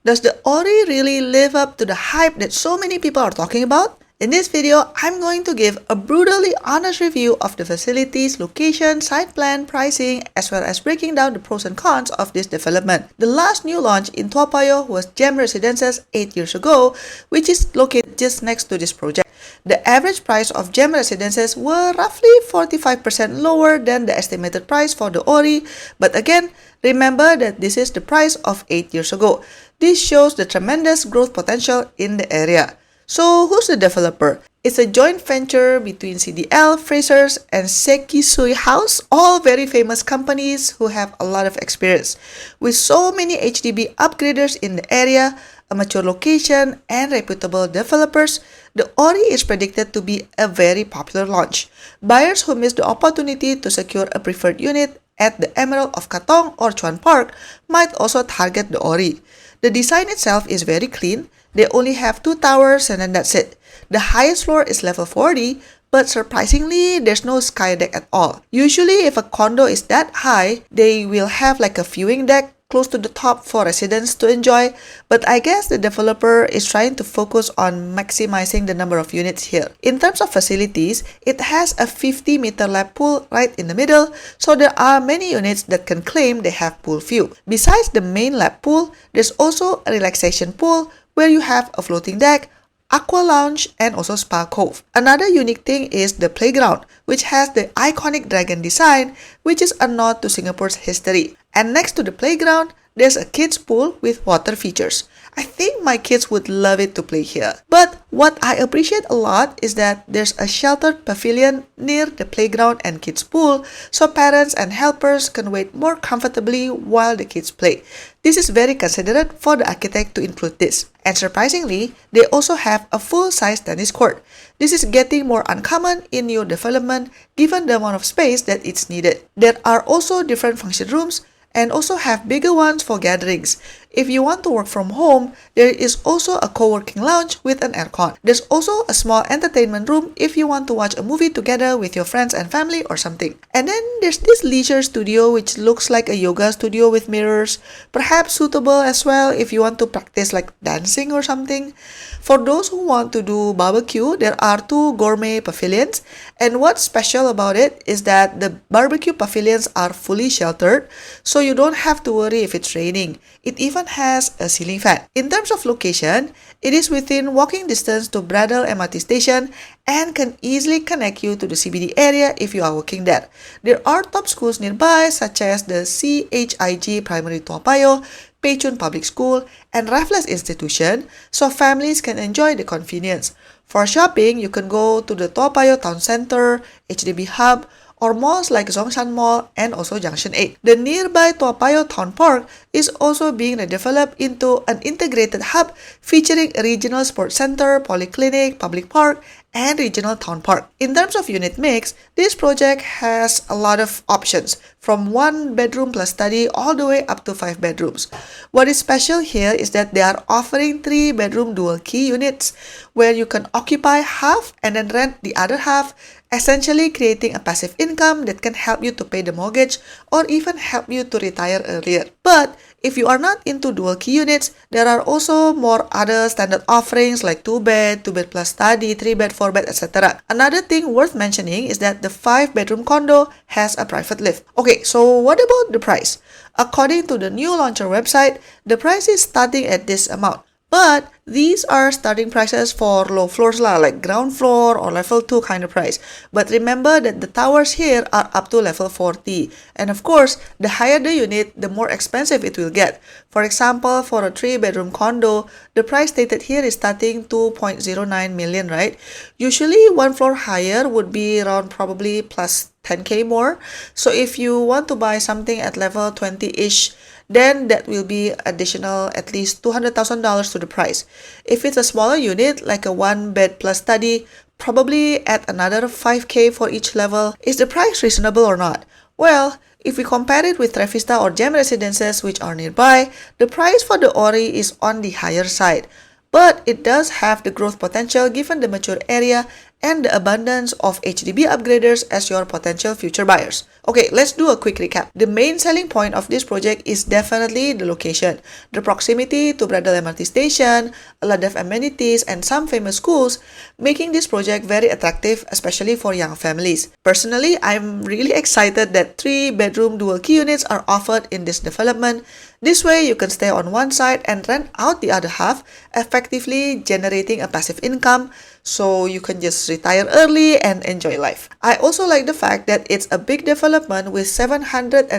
Does the Orie really live up to the hype that so many people are talking about? In this video, I'm going to give a brutally honest review of the facilities, location, site plan, pricing, as well as breaking down the pros and cons of this development. The last new launch in Toa Payoh was Gem Residences 8 years ago, which is located just next to this project. The average price of Gem Residences were roughly 45% lower than the estimated price for the Orie, but again, remember that this is the price of 8 years ago. This shows the tremendous growth potential in the area. So who's the developer? It's a joint venture between CDL, Frasers, and Sekisui House, all very famous companies who have a lot of experience. With so many HDB upgraders in the area, a mature location, and reputable developers, the Orie is predicted to be a very popular launch. Buyers who miss the opportunity to secure a preferred unit at the Emerald of Katong or Chuan Park might also target the Orie. The design itself is very clean. They only have 2 towers and then that's it. The highest floor is level 40, but surprisingly, there's no sky deck at all. Usually, if a condo is that high, they will have like a viewing deck close to the top for residents to enjoy, but I guess the developer is trying to focus on maximizing the number of units here. In terms of facilities, it has a 50-meter lap pool right in the middle, so there are many units that can claim they have pool view. Besides the main lap pool, there's also a relaxation pool where you have a floating deck, aqua lounge, and also spa cove. Another unique thing is the playground, which has the iconic dragon design, which is a nod to Singapore's history. And next to the playground, there's a kids pool with water features. I think my kids would love it to play here. But what I appreciate a lot is that there's a sheltered pavilion near the playground and kids pool, so parents and helpers can wait more comfortably while the kids play. This is very considerate for the architect to include this. And surprisingly, they also have a full-size tennis court. This is getting more uncommon in new development given the amount of space that it's needed. There are also different function rooms and also have bigger ones for gatherings. If you want to work from home, there is also a co-working lounge with an aircon. There's also a small entertainment room if you want to watch a movie together with your friends and family or something. And then there's this leisure studio which looks like a yoga studio with mirrors, perhaps suitable as well if you want to practice like dancing or something. For those who want to do barbecue, there are 2 gourmet pavilions, and what's special about it is that the barbecue pavilions are fully sheltered, so you don't have to worry if it's raining. It even has a ceiling fan. In terms of location, it is within walking distance to Bradel MRT station and can easily connect you to the CBD area if you are working there. There are top schools nearby such as the CHIG Primary Toa Payoh, Pei Chun Public School, and Raffles Institution, so families can enjoy the convenience. For shopping, you can go to the Toa Payoh Town Center, HDB Hub, or malls like Zhongshan Mall and also Junction 8. The nearby Toa Payoh Town Park is also being redeveloped into an integrated hub featuring a regional sports center, polyclinic, public park, and regional town park. In terms of unit mix, this project has a lot of options, from 1 bedroom plus study all the way up to 5 bedrooms. What is special here is that they are offering 3 bedroom dual key units where you can occupy half and then rent the other half, essentially creating a passive income that can help you to pay the mortgage or even help you to retire earlier. But if you are not into dual key units, there are also more other standard offerings like 2 bed, 2 bed plus study, 3 bed, 4 bed, etc. Another thing worth mentioning is that the 5 bedroom condo has a private lift. Okay, so what about the price? According to the new launcher website, the price is starting at this amount. But these are starting prices for low floors like ground floor or level 2 kind of price. But remember that the towers here are up to level 40. And of course, the higher the unit, the more expensive it will get. For example, for a 3-bedroom condo, the price stated here is starting 2.09 million, right? Usually, 1 floor higher would be around probably plus 10k more. So if you want to buy something at level 20-ish, then that will be additional at least $200,000 to the price. If it's a smaller unit, like a 1 bed plus study, probably at another 5k for each level. Is the price reasonable or not? Well, if we compare it with Trevista or Gem Residences which are nearby, the price for the Orie is on the higher side. But it does have the growth potential given the mature area and the abundance of HDB upgraders as your potential future buyers. Okay, let's do a quick recap. The main selling point of this project is definitely the location, the proximity to Bradel MRT station, a lot of amenities, and some famous schools, making this project very attractive, especially for young families. Personally, I'm really excited that 3-bedroom dual key units are offered in this development. This way, you can stay on one side and rent out the other half, effectively generating a passive income, so you can just retire early and enjoy life. I also like the fact that it's a big development with 777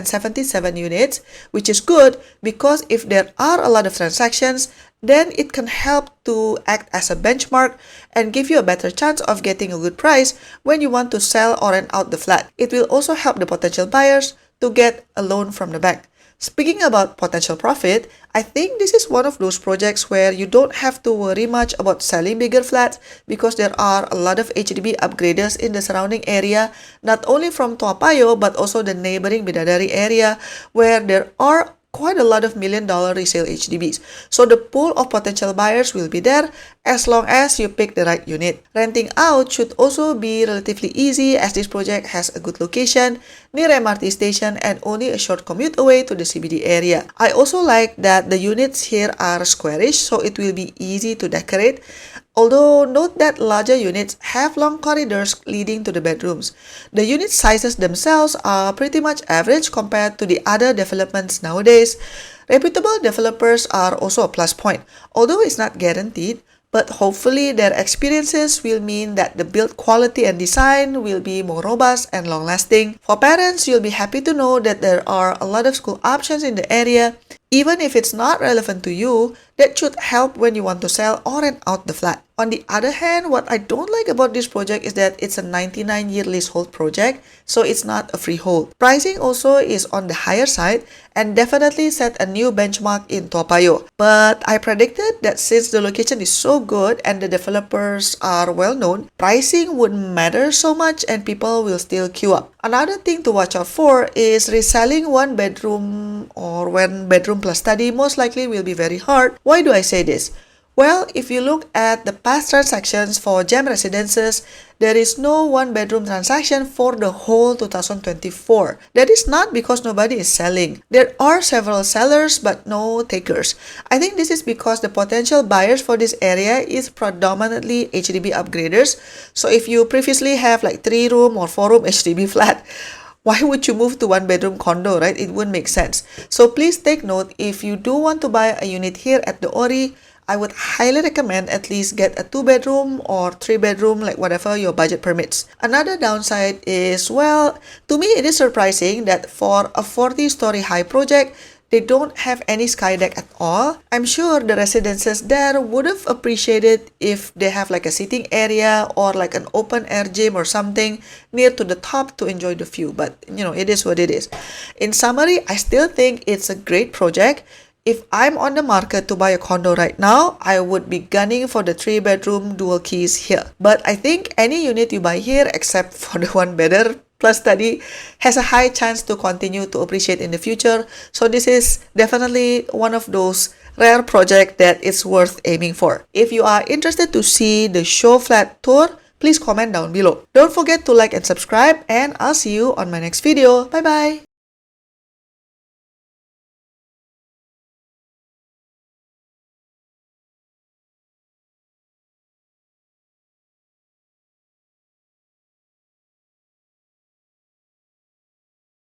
units, which is good because if there are a lot of transactions, then it can help to act as a benchmark and give you a better chance of getting a good price when you want to sell or rent out the flat. It will also help the potential buyers to get a loan from the bank. Speaking about potential profit, I think this is one of those projects where you don't have to worry much about selling bigger flats because there are a lot of HDB upgraders in the surrounding area, not only from Toa Payoh but also the neighboring Bidadari area where there are quite a lot of million-dollar resale HDBs. So the pool of potential buyers will be there as long as you pick the right unit. Renting out should also be relatively easy as this project has a good location near MRT station and only a short commute away to the CBD area. I also like that the units here are squarish, so it will be easy to decorate. Although note that larger units have long corridors leading to the bedrooms. The unit sizes themselves are pretty much average compared to the other developments nowadays. Reputable developers are also a plus point, although it's not guaranteed, but hopefully their experiences will mean that the build quality and design will be more robust and long-lasting. For parents, you'll be happy to know that there are a lot of school options in the area. Even if it's not relevant to you, that should help when you want to sell or rent out the flat. On the other hand, what I don't like about this project is that it's a 99-year leasehold project, so it's not a freehold. Pricing also is on the higher side and definitely set a new benchmark in Toa Payoh. But I predicted that since the location is so good and the developers are well known, pricing wouldn't matter so much and people will still queue up. Another thing to watch out for is reselling 1-bedroom or 1-bedroom plus study most likely will be very hard. Why do I say this? Well, if you look at the past transactions for gem residences, there is no 1-bedroom transaction for the whole 2024. That is not because nobody is selling. There are several sellers but no takers. I think this is because the potential buyers for this area is predominantly HDB upgraders. So if you previously have like 3-room or 4-room HDB flat, why would you move to 1-bedroom condo, right? It wouldn't make sense. So please take note, if you do want to buy a unit here at the Orie, I would highly recommend at least get a 2-bedroom or 3-bedroom, like whatever your budget permits. Another downside is, well, to me it is surprising that for a 40-story high project, they don't have any sky deck at all. I'm sure the residences there would have appreciated if they have like a seating area or like an open air gym or something near to the top to enjoy the view. But you know, it is what it is. In summary, I still think it's a great project. If I'm on the market to buy a condo right now, I would be gunning for the 3-bedroom dual keys here. But I think any unit you buy here, except for the 1-bedder plus study, has a high chance to continue to appreciate in the future. So this is definitely one of those rare projects that it's worth aiming for. If you are interested to see the show flat tour, please comment down below. Don't forget to like and subscribe, and I'll see you on my next video. Bye bye!